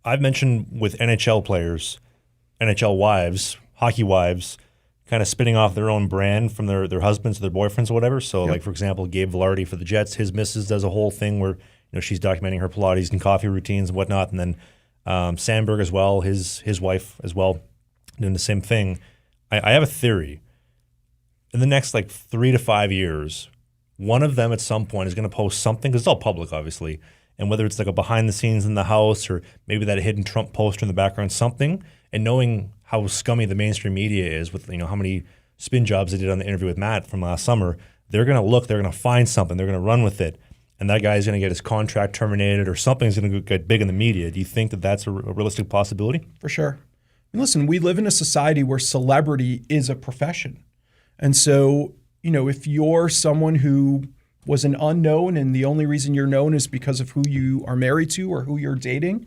I've mentioned with NHL players, NHL wives, hockey wives, kind of spinning off their own brand from their husbands or their boyfriends or whatever. So, like, for example, Gabe Vilardi for the Jets, his missus does a whole thing where she's documenting her Pilates and coffee routines and whatnot. And then Sandberg as well, his wife as well, doing the same thing. I have a theory. In the next, 3 to 5 years, one of them at some point is going to post something, because it's all public, obviously, and whether it's like a behind the scenes in the house or maybe that hidden Trump poster in the background, something, and knowing how scummy the mainstream media is with how many spin jobs they did on the interview with Matt from last summer, they're going to find something, they're going to run with it, and that guy's going to get his contract terminated or something's going to get big in the media. Do you think that that's a realistic possibility? For sure. And listen, we live in a society where celebrity is a profession. And so, if you're someone who was an unknown and the only reason you're known is because of who you are married to or who you're dating,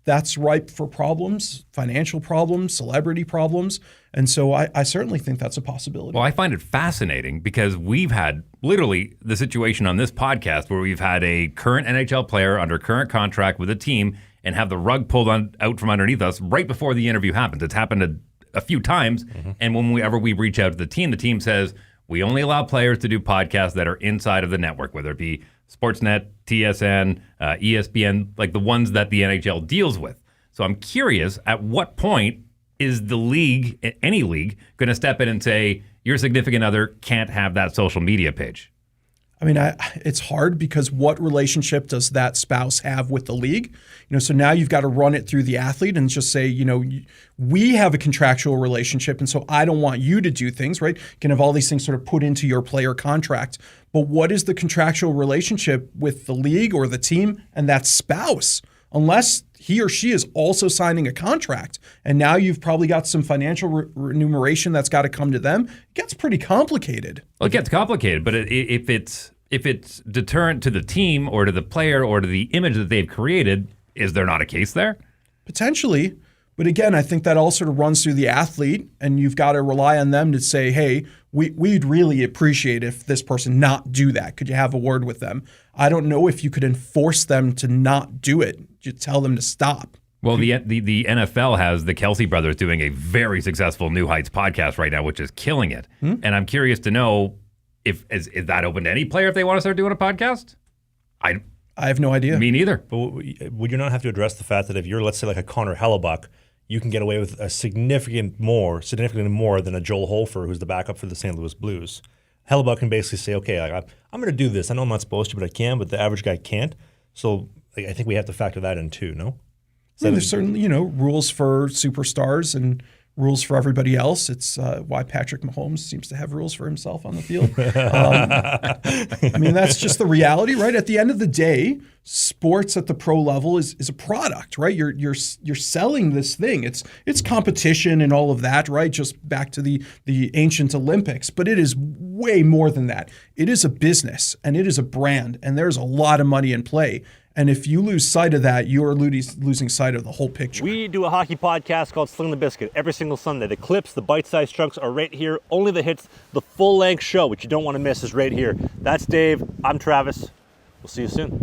that's ripe for problems, financial problems, celebrity problems. And so I certainly think that's a possibility. Well, I find it fascinating because we've had literally the situation on this podcast where we've had a current NHL player under current contract with a team and have the rug pulled out from underneath us right before the interview happens. It's happened a few times. Mm-hmm. And whenever we reach out to the team says, we only allow players to do podcasts that are inside of the network, whether it be Sportsnet, TSN, ESPN, like the ones that the NHL deals with. So I'm curious, at what point is the league, any league, going to step in and say, your significant other can't have that social media page? I mean, it's hard because what relationship does that spouse have with the league? So now you've got to run it through the athlete and just say, we have a contractual relationship, and so I don't want you to do things, right? You can have all these things sort of put into your player contract. But what is the contractual relationship with the league or the team and that spouse? Unless he or she is also signing a contract, and now you've probably got some financial remuneration that's got to come to them, it gets pretty complicated. Well, it gets complicated, but if it's deterrent to the team or to the player or to the image that they've created, is there not a case there? Potentially. But again, I think that all sort of runs through the athlete, and you've got to rely on them to say, hey, we'd really appreciate if this person not do that. Could you have a word with them? I don't know if you could enforce them to not do it. You tell them to stop. Well, the NFL has the Kelsey brothers doing a very successful New Heights podcast right now, which is killing it. And I'm curious to know, is that open to any player if they want to start doing a podcast? I have no idea. Me neither. But would you not have to address the fact that if you're, let's say, like a Connor Hellebuck, you can get away with a significantly more than a Joel Hofer, who's the backup for the St. Louis Blues? Hellebuck can basically say, okay, I'm going to do this. I know I'm not supposed to, but I can, but the average guy can't. So I think we have to factor that in too, no? There's certainly, rules for superstars and rules for everybody else. It's why Patrick Mahomes seems to have rules for himself on the field. I mean, that's just the reality, right? At the end of the day, sports at the pro level is a product, right? You're selling this thing. It's competition and all of that, right? Just back to the ancient Olympics, but it is way more than that. It is a business and it is a brand, and there's a lot of money in play. And if you lose sight of that, you're losing sight of the whole picture. We do a hockey podcast called Sling the Biscuit every single Sunday. The clips, the bite-sized chunks are right here. Only the hits, the full-length show, which you don't want to miss, is right here. That's Dave. I'm Travis. We'll see you soon.